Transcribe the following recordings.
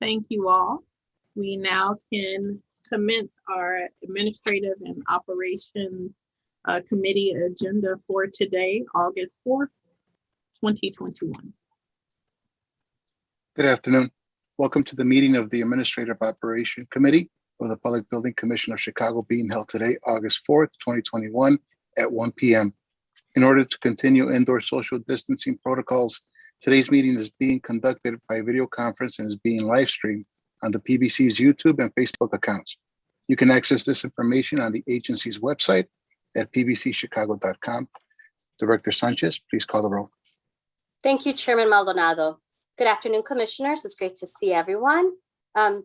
Thank you all. We now can commence our administrative and operations committee agenda for today, August 4th, 2021. Good afternoon. Welcome to the meeting of the Administrative Operation Committee of the Public Building Commission of Chicago being held today, August 4th, 2021 at 1 p.m. In order to continue indoor social distancing protocols, today's meeting is being conducted by video conference and is being live streamed on the PBC's YouTube and Facebook accounts. You can access this information on the agency's website at pbcchicago.com. Director Sanchez, please call the roll. Thank you, Chairman Maldonado. Good afternoon, commissioners. It's great to see everyone.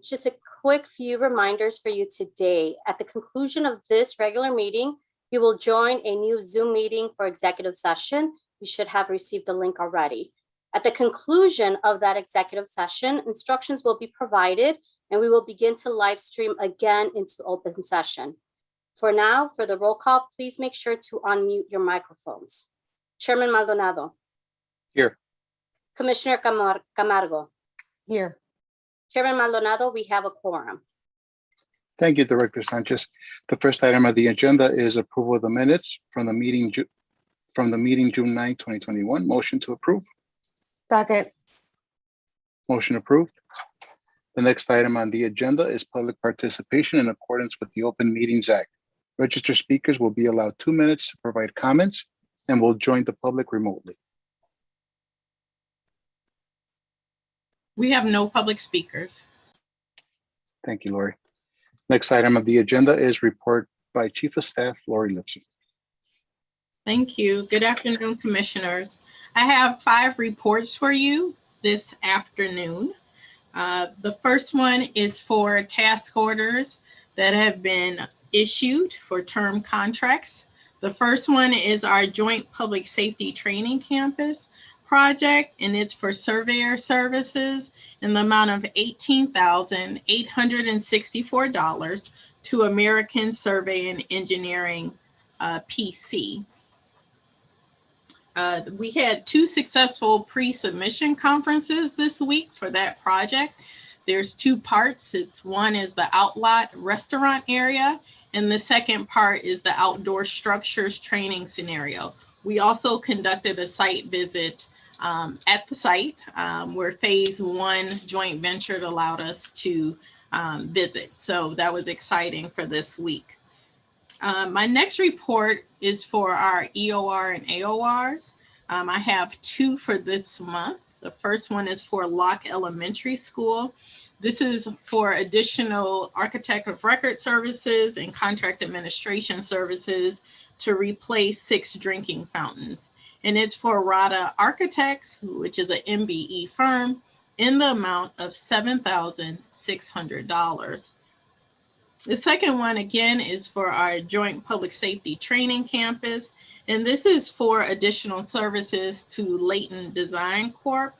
Just a quick few reminders for you today. At the conclusion of this regular meeting, you will join a new Zoom meeting for executive session. You should have received the link already. At the conclusion of that executive session, instructions will be provided and we will begin to live stream again into open session. For now, for the roll call, please make sure to unmute your microphones. Chairman Maldonado. Here. Commissioner Camargo. Here. Chairman Maldonado, we have a quorum. Thank you, Director Sanchez. The first item of the agenda is approval of the minutes from the meeting June 9, 2021. Motion to approve. Second. Motion approved. The next item on the agenda is public participation in accordance with the Open Meetings Act. Registered speakers will be allowed 2 minutes to provide comments and will join the public remotely. We have no public speakers. Thank you, Lori. Next item of the agenda is report by Chief of Staff, Lori Lipson. Thank you. Good afternoon, commissioners. I have 5 reports for you this afternoon. The first one is for task orders that have been issued for term contracts. The first one is our Joint Public Safety Training Campus project, and it's for surveyor services in the amount of $18,864 to American Survey and Engineering PC. We had 2 successful pre-submission conferences this week for that project. There's 2 parts. One is the outlot restaurant area, and the second part is the outdoor structures training scenario. We also conducted a site visit at the site where phase 1 joint venture allowed us to visit. So that was exciting for this week. My next report is for our EOR and AORs. I have 2 for this month. The first one is for Locke Elementary School. This is for additional architect of record services and contract administration services to replace 6 drinking fountains. And it's for Rada Architects, which is an MBE firm, in the amount of $7,600. The second one, again, is for our Joint Public Safety Training Campus. And this is for additional services to Layton Design Corp.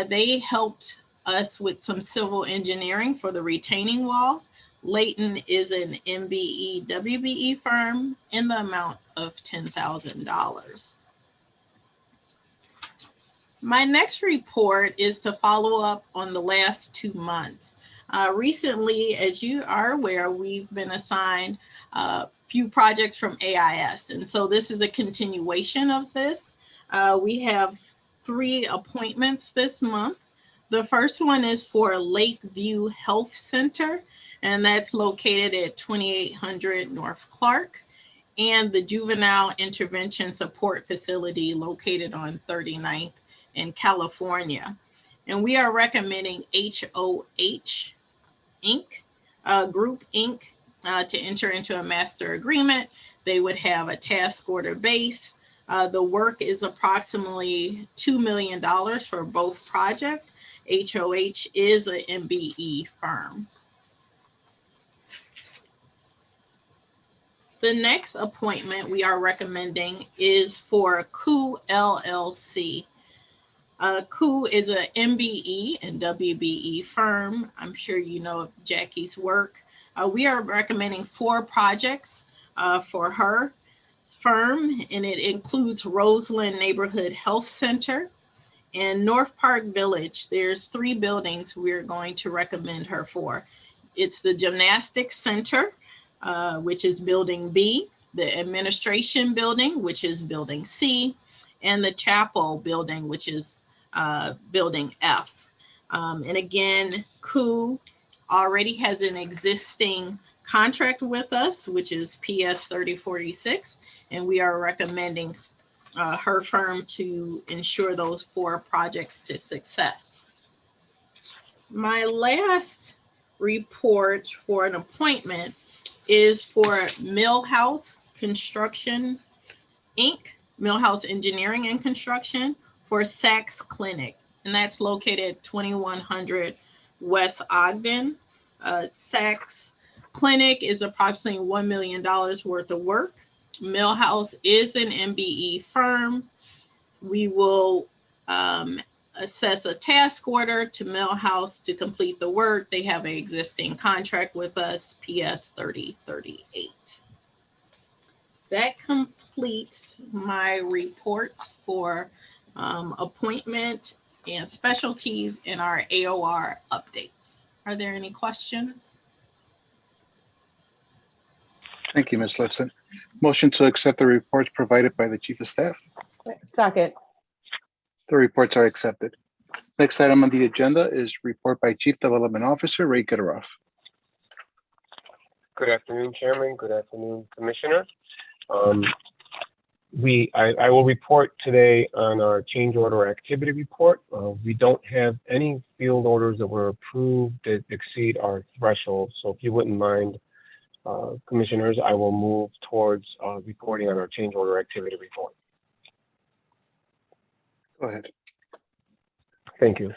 They helped us with some civil engineering for the retaining wall. Layton is an MBE WBE firm in the amount of $10,000. My next report is to follow up on the last 2 months. Recently, as you are aware, we've been assigned a few projects from AIS. And so this is a continuation of this. We have 3 appointments this month. The first one is for Lakeview Health Center, and that's located at 2800 North Clark, and the Juvenile Intervention Support Facility located on 39th in California. And we are recommending HOH Inc., Group Inc., to enter into a master agreement. They would have a task order base. The work is approximately $2 million for both projects. HOH is an MBE firm. The next appointment we are recommending is for KU LLC. KU is an MBE and WBE firm. I'm sure you know Jackie's work. We are recommending 4 projects for her firm, and it includes Roseland Neighborhood Health Center In North Park Village, there's 3 buildings we're going to recommend her for. It's the Gymnastics Center, which is Building B, the Administration Building, which is Building C, and the Chapel Building, which is Building F. And again, COO already has an existing contract with us, which is PS 3046, and we are recommending her firm to ensure those 4 projects to success. My last report for an appointment is for Millhouse Construction, Inc., Millhouse Engineering and Construction for Sachs Clinic, and that's located 2100 West Ogden. Sachs Clinic is approximately $1 million worth of work. Millhouse is an MBE firm. We will assess a task order to Millhouse to complete the work. They have an existing contract with us, PS 3038. That completes my reports for appointment and specialties in our AOR updates. Are there any questions? Thank you, Ms. Lifson. Motion to accept the reports provided by the Chief of Staff. Second. The reports are accepted. Next item on the agenda is report by Chief Development Officer Ray Kitteroff. Good afternoon, Chairman. Good afternoon, Commissioner. I will report today on our change order activity report. We don't have any field orders that were approved that exceed our threshold. So if you wouldn't mind, Commissioners, I will move towards reporting on our change order activity report. Go ahead. Thank you.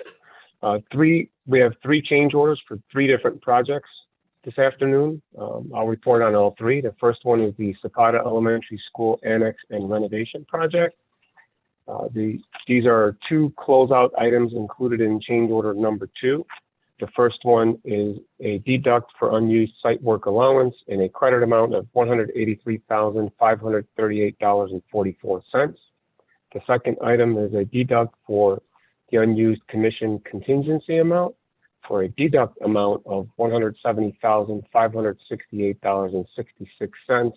We have 3 change orders for 3 different projects this afternoon. I'll report on all 3. The first one is the Zapata Elementary School Annex and Renovation Project. These are 2 closeout items included in change order number 2. The first one is a deduct for unused site work allowance in a credit amount of $183,538.44. The second item is a deduct for the unused commission contingency amount for a deduct amount of $170,568.66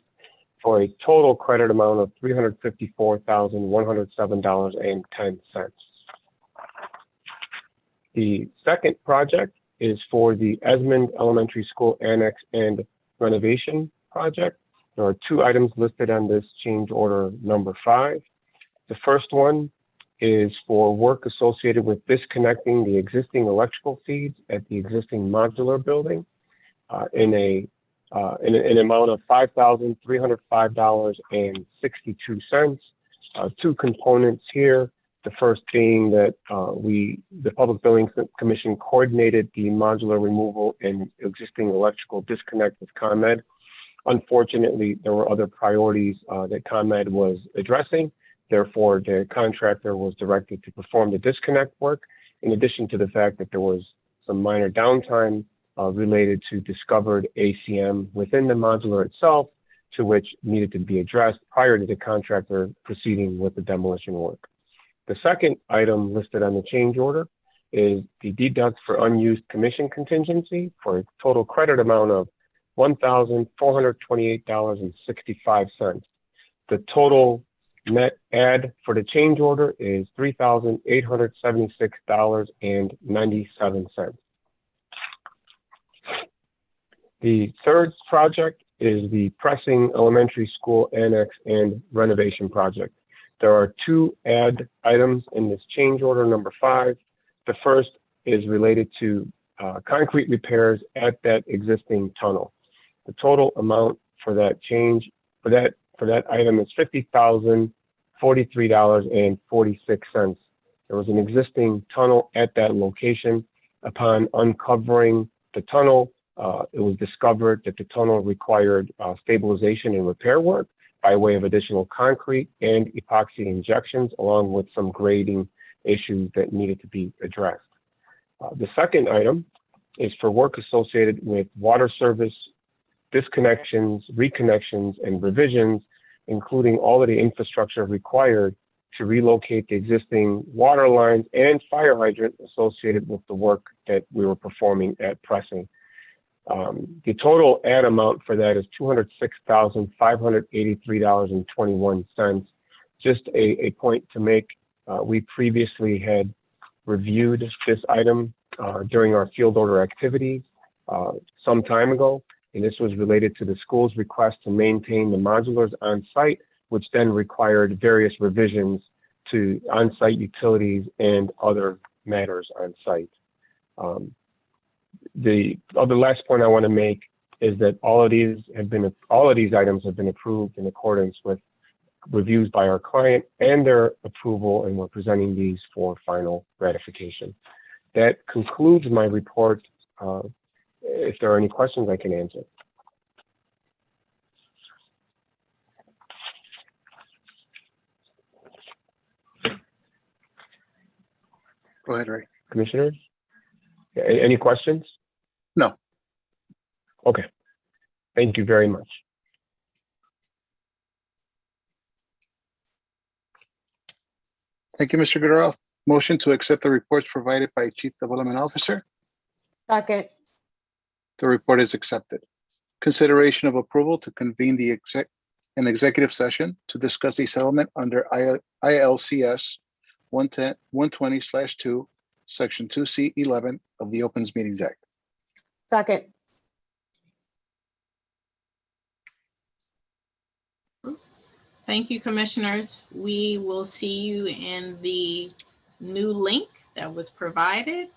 for a total credit amount of $354,107.10. The second project is for the Esmond Elementary School Annex and Renovation Project. There are 2 items listed on this change order number 5. The first one is for work associated with disconnecting the existing electrical feeds at the existing modular building in an amount of $5,305.62. 2 components here. The first being that the Public Building Commission coordinated the modular removal and existing electrical disconnect with ComEd. Unfortunately, there were other priorities that ComEd was addressing. Therefore, the contractor was directed to perform the disconnect work, in addition to the fact that there was some minor downtime related to discovered ACM within the modular itself, to which needed to be addressed prior to the contractor proceeding with the demolition work. The second item listed on the change order is the deduct for unused commission contingency for a total credit amount of $1,428.65. The total net add for the change order is $3,876.97. The third project is the Pressing Elementary School Annex and Renovation Project. There are 2 add items in this change order number 5. The first is related to concrete repairs at that existing tunnel. The total amount for that change for that item is $50,043.46. There was an existing tunnel at that location. Upon uncovering the tunnel, it was discovered that the tunnel required stabilization and repair work by way of additional concrete and epoxy injections, along with some grading issues that needed to be addressed. The second item is for work associated with water service disconnections, reconnections, and revisions, including all of the infrastructure required to relocate the existing water lines and fire hydrant associated with the work that we were performing at Pressing. The total add amount for that is $206,583.21. Just a point to make, we previously had reviewed this item during our field order activities some time ago, and this was related to the school's request to maintain the modulars on site, which then required various revisions to on-site utilities and other matters on site. The other last point I want to make is that all of these items have been approved in accordance with reviews by our client and their approval, and we're presenting these for final ratification. That concludes my report. If there are any questions, I can answer. Go ahead, Ray. Commissioners, any questions? No. Okay. Thank you very much. Thank you, Mr. Goodall. Motion to accept the reports provided by Chief Development Officer. Second. The report is accepted. Consideration of approval to convene an executive session to discuss a settlement under ILCS 120/2, Section 2C11 of the Opens Meetings Act. Second. Thank you, commissioners. We will see you in the new link that was provided.